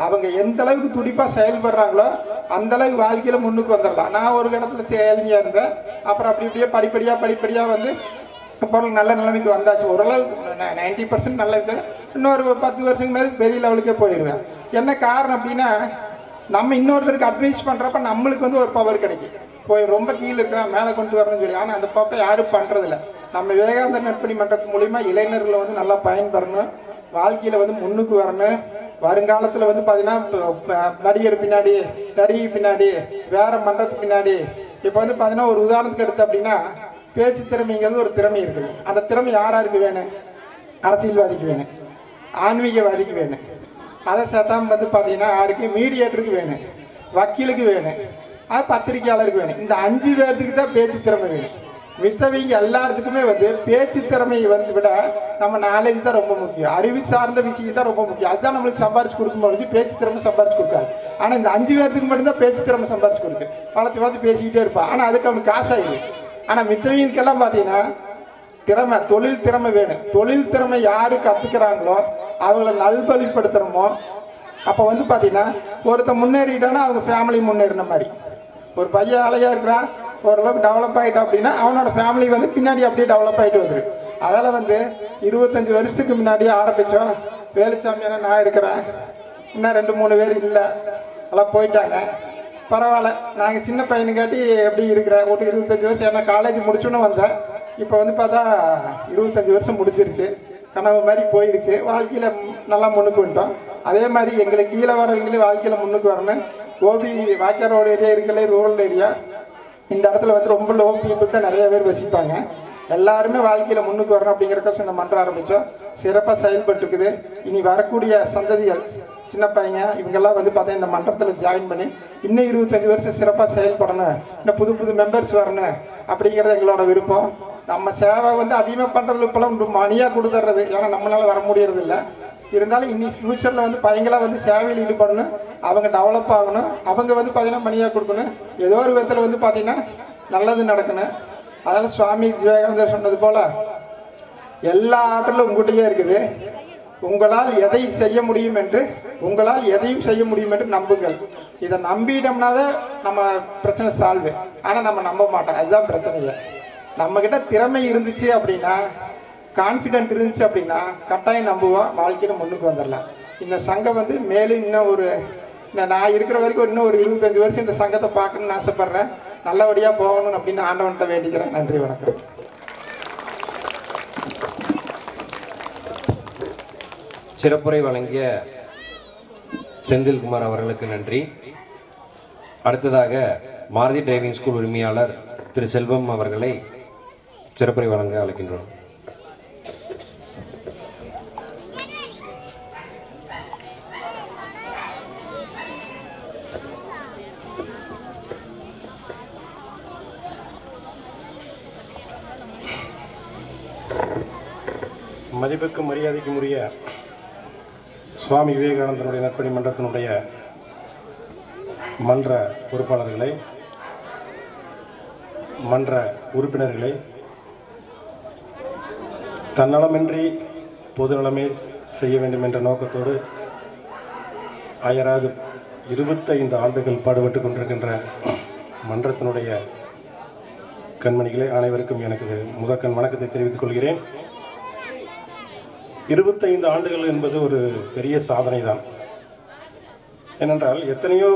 [SPEAKER 9] அவங்க எந்த அளவுக்கு துடிப்பாக செயல்படுறாங்களோ அந்தளவுக்கு வாழ்க்கையில் முன்னுக்கு வந்துடலாம். நான் ஒரு இடத்துல ஏழ்மையாக இருந்தேன், அப்புறம் அப்படி இப்படியே படிப்படியாக வந்து பொருள் நல்ல நிலைமைக்கு வந்தாச்சு. ஓரளவுக்கு 90% நல்ல இருக்குது. இன்னொரு 10 வருஷத்துக்கு மேலே பெரிய லெவலுக்கே போயிடுவேன். என்ன காரணம் அப்படின்னா, நம்ம இன்னொருத்தருக்கு அட்வைஸ் பண்ணுறப்ப நம்மளுக்கு வந்து ஒரு பவர் கிடைக்கும். போய் ரொம்ப கீழே இருக்கிறான் மேலே கொண்டு வரணும்னு சொல்லி, ஆனால் அந்த பக்கம் யாரும் பண்ணுறதில்ல. நம்ம விவேகானந்தர் நட்பணி மன்றத்து மூலிமா இளைஞர்களை வந்து நல்லா பயன்பெறணும், வாழ்க்கையில் வந்து முன்னுக்கு வரணும். வருங்காலத்தில் வந்து பார்த்தீங்கன்னா நடிகர் பின்னாடி, நடிகை பின்னாடி, வேறு மன்றத்துக்கு பின்னாடி. இப்போ வந்து பார்த்தீங்கன்னா ஒரு உதாரணத்துக்கு எடுத்து அப்படின்னா பேச்சு திறமைங்கிறது ஒரு திறமை இருக்குது. அந்த திறமை யாருக்கு வேணும்? அரசியல்வாதிக்கு வேணும், ஆன்மீகவாதிக்கு வேணும். அதை சேர்த்தாம வந்து பார்த்தீங்கன்னா யாருக்கு? மீடியேட்டருக்கு வேணும், வக்கீலுக்கு வேணும், அது பத்திரிகையாளருக்கு வேணும். இந்த 5 பேர்த்துக்கு தான் பேச்சு திறமை வேணும். மித்தவங்க எல்லாத்துக்குமே வந்து பேச்சு திறமை வந்து விட நம்ம நாலேஜ் தான் ரொம்ப முக்கியம், அறிவு சார்ந்த விஷயம் தான் ரொம்ப முக்கியம். அதுதான் நம்மளுக்கு சம்பாரிச்சு கொடுக்கும்போது பேச்சு திறமை சம்பாரிச்சு கொடுக்காது. ஆனால் இந்த 5 பேர்த்துக்கு மட்டும்தான் பேச்சு திறமை சம்பாரிச்சு கொடுக்கு. வளர்த்து பேசிக்கிட்டே இருப்பான், ஆனால் அதுக்கு அவனுக்கு காசாயிடுது. ஆனால் மித்தவங்களுக்கெல்லாம் பார்த்தீங்கன்னா திறமை, தொழில் திறமை வேணும். தொழில் திறமை யாரு கற்றுக்கிறாங்களோ அவங்கள நல்வழிப்படுத்துகிறோமோ அப்போ வந்து பார்த்தீங்கன்னா ஒருத்தன் முன்னேறிட்டானா அவங்க ஃபேமிலி முன்னேறின மாதிரி. ஒரு பையன் அழகாக இருக்கிறான், ஓரளவுக்கு டெவலப் ஆகிட்டான் அப்படின்னா அவனோட ஃபேமிலி வந்து பின்னாடி அப்படியே டெவலப் ஆகிட்டு வந்துடும். அதில் வந்து 25 வருஷத்துக்கு முன்னாடியே ஆரம்பித்தோம். வேலுச்சாமியான நான் இருக்கிறேன், இன்னும் 2-3 பேர் இல்லை, எல்லாம் போயிட்டாங்க. பரவாயில்ல, நாங்கள் சின்ன பையனுக்காட்டி எப்படி இருக்கிறேன். ஒரு 25 வருஷம், ஏன்னா காலேஜ் முடிச்சோன்னு வந்தேன். இப்போ வந்து பார்த்தா 25 வருஷம் முடிஞ்சிருச்சு, கனவு மாதிரி போயிடுச்சு. வாழ்க்கையில் நல்லா முன்னுக்கு வந்துட்டோம். அதே மாதிரி எங்களுக்கு கீழே வரவங்களே வாழ்க்கையில் முன்னுக்கு வரணும். கோபி வாய்க்கால் ரோடு ஏரியா இருக்கல, ரூரல் ஏரியா, இந்த இடத்துல வந்து ரொம்ப லோ பீப்புள் தான் நிறைய பேர் வசிப்பாங்க. எல்லாருமே வாழ்க்கையில் முன்னுக்கு வரணும் அப்படிங்கிறக்காச்சும் இந்த மன்றம் ஆரம்பித்தோம். சிறப்பாக செயல்பட்டுருக்குது. இனி வரக்கூடிய சந்ததிகள், சின்ன பையங்க இவங்கெல்லாம் வந்து பார்த்தா இந்த மன்றத்தில் ஜாயின் பண்ணி இன்னும் 25 வருஷம் சிறப்பாக செயல்படணும், இன்னும் புது புது மெம்பர்ஸ் வரணும் அப்படிங்கிறது எங்களோட விருப்பம். நம்ம சேவை வந்து அதிகமாக பண்ணுறதுல இப்போலாம் மணியாக கொடுத்துட்றது, ஏன்னா நம்மளால் வர முடியறது இல்லை. இருந்தாலும் இன்னி ஃப்யூச்சரில் வந்து பையங்களாக வந்து சேவையில் ஈடுபடணும், அவங்க டெவலப் ஆகணும், அவங்க வந்து பார்த்தீங்கன்னா மணியாக கொடுக்கணும், ஏதோ ஒரு விதத்தில் வந்து பார்த்தீங்கன்னா நல்லது நடக்கணும். அதனால் சுவாமி விவேகானந்தர் சொன்னது போல் எல்லா ஆற்றலும் உங்கள்கிட்டயே இருக்குது. உங்களால் எதை செய்ய முடியும் என்று, உங்களால் எதையும் செய்ய முடியும் என்று நம்புங்கள். இதை நம்பிட்டோம்னாவே நம்ம பிரச்சனை சால்வு. ஆனால் நம்ம நம்ப மாட்டோம், அதுதான் பிரச்சனையே. நம்மக்கிட்ட திறமை இருந்துச்சு அப்படின்னா, கான்ஃபிடென்ட் இருந்துச்சு அப்படின்னா கட்டாயம் நம்புவோம், வாழ்க்கையில் முன்னுக்கு வந்துடலாம். இந்த சங்கம் வந்து மேலும் இன்னும் நான் இருக்கிற வரைக்கும் இன்னும் ஒரு 25 வருஷம் இந்த சங்கத்தை பார்க்கணுன்னு ஆசைப்பட்றேன். நல்லபடியாக போகணும் அப்படின்னு ஆண்டவன்கிட்ட வேண்டிக்கிறேன். நன்றி, வணக்கம்.
[SPEAKER 1] சிறப்புரை வழங்கிய செந்தில்குமார் அவர்களுக்கு நன்றி. அடுத்ததாக மாருதி டிரைவிங் ஸ்கூல் உரிமையாளர் திரு செல்வம் அவர்களை சிறப்புரை வழங்க அழைக்கின்றோம்.
[SPEAKER 10] மதிப்புக்கும் மரியாதைக்கும் உரிய சுவாமி விவேகானந்தனுடைய நற்பணி மன்றத்தினுடைய மன்ற பொறுப்பாளர்களை, மன்ற உறுப்பினர்களை, தன்னலமின்றி பொதுநலமே செய்ய வேண்டும் என்ற நோக்கத்தோடு அயராது 25 ஆண்டுகள் பாடுபட்டு கொண்டிருக்கின்ற மன்றத்தினுடைய கண்மணிகளே, அனைவருக்கும் எனக்கு முதற்கண் வணக்கத்தை தெரிவித்துக் கொள்கிறேன். 25 ஆண்டுகள் என்பது ஒரு பெரிய சாதனை தான். ஏனென்றால் எத்தனையோ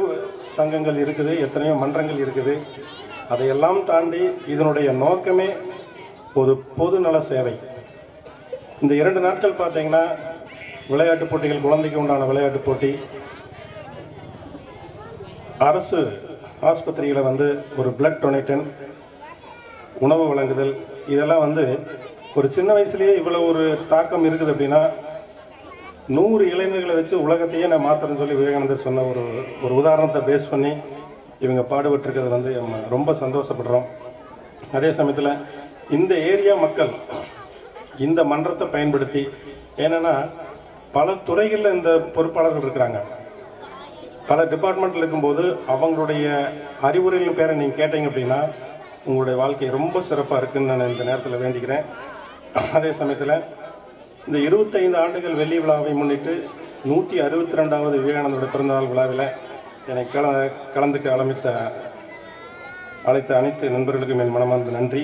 [SPEAKER 10] சங்கங்கள் இருக்குது, எத்தனையோ மன்றங்கள் இருக்குது. அதையெல்லாம் தாண்டி இதனுடைய நோக்கமே பொது நல சேவை. இந்த 2 நாட்கள் பார்த்தீங்கன்னா விளையாட்டுப் போட்டிகள், குழந்தைக்கு உண்டான விளையாட்டுப் போட்டி, அரசு ஆஸ்பத்திரியில் வந்து ஒரு பிளட் டொனேட்டன், உணவு வழங்குதல், இதெல்லாம் வந்து ஒரு சின்ன வயசுலேயே இவ்வளோ ஒரு தாக்கம் இருக்குது அப்படின்னா 100 இளைஞர்களை வச்சு உலகத்தையே நான் மாற்றுறேன்னு சொல்லி விவேகானந்தர் சொன்ன ஒரு உதாரணத்தை பேஸ் பண்ணி இவங்க பாடுபட்டிருக்கிறது வந்து ரொம்ப சந்தோஷப்படுறோம். அதே சமயத்தில் இந்த ஏரியா மக்கள் இந்த மன்றத்தை பயன்படுத்தி, ஏன்னா பல துறைகளில் இந்த பொறுப்பாளர்கள் இருக்கிறாங்க, பல டிபார்ட்மெண்ட்டில் இருக்கும்போது அவங்களுடைய அறிவுரைகளின் பேரை நீங்கள் கேட்டீங்க அப்படின்னா உங்களுடைய வாழ்க்கை ரொம்ப சிறப்பாக இருக்குதுன்னு நான் இந்த நேரத்தில் வேண்டிக்கிறேன். அதே சமயத்தில் இந்த 25 ஆண்டுகள் வெள்ளி விழாவை முன்னிட்டு 162வது விவேகானந்தருடைய பிறந்தநாள் விழாவில் என்னை கலந்துக்க அழைத்த அனைத்து நண்பர்களுக்கும் என் மனமார்ந்த நன்றி.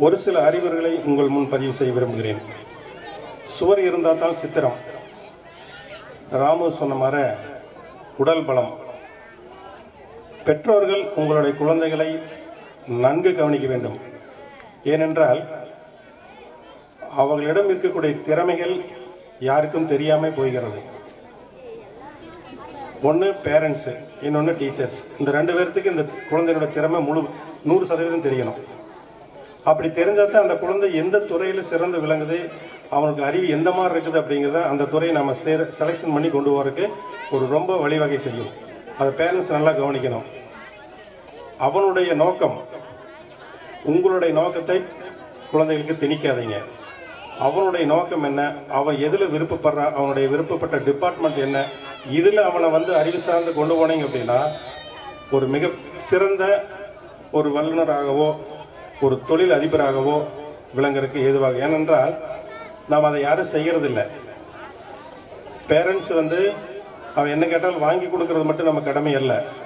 [SPEAKER 10] ஒரு சில அறிவுரைகளை உங்கள் முன் பதிவு செய்ய விரும்புகிறேன். சுவர் இருந்தால் தான் சித்திரம். ராமு சொன்ன மாதிரி உடல் பலம். பெற்றோர்கள் உங்களுடைய குழந்தைகளை நன்கு கவனிக்க வேண்டும். ஏனென்றால் அவர்களிடம் இருக்கக்கூடிய திறமைகள் யாருக்கும் தெரியாமல் போகிறது. ஒன்று பேரண்ட்ஸு, இன்னொன்று டீச்சர்ஸ். இந்த 2 பேர்த்துக்கு இந்த குழந்தையோட திறமை 100% தெரியணும். அப்படி தெரிஞ்சால் தான் அந்த குழந்தை எந்த துறையில் சிறந்து விளங்குது, அவனுக்கு அறிவு எந்த மாதிரி இருக்குது அப்படிங்கிறத அந்த துறையை நம்ம செலெக்ஷன் பண்ணி கொண்டு போகிறதுக்கு ஒரு ரொம்ப வழிவகை செய்யும். அதை பேரண்ட்ஸ் நல்லா கவனிக்கணும். அவனுடைய நோக்கம், உங்களுடைய நோக்கத்தை குழந்தைகளுக்கு திணிக்காதீங்க. அவனுடைய நோக்கம் என்ன, அவன் எதில் விருப்பப்படுறான், அவனுடைய விருப்பப்பட்ட டிபார்ட்மெண்ட் என்ன, இதில் அவனை வந்து அறிவு சார்ந்து கொண்டு போனீங்க அப்படின்னா ஒரு மிக சிறந்த ஒரு வல்லுநராகவோ ஒரு தொழில் அதிபராகவோ விளங்குறதுக்கு ஏதுவாக. ஏனென்றால் நாம் அதை யாரும் செய்கிறதில்லை. பேரண்ட்ஸ் வந்து அவன் என்ன கேட்டாலும் வாங்கி கொடுக்கறது மட்டும் நம்ம கடமை அல்ல.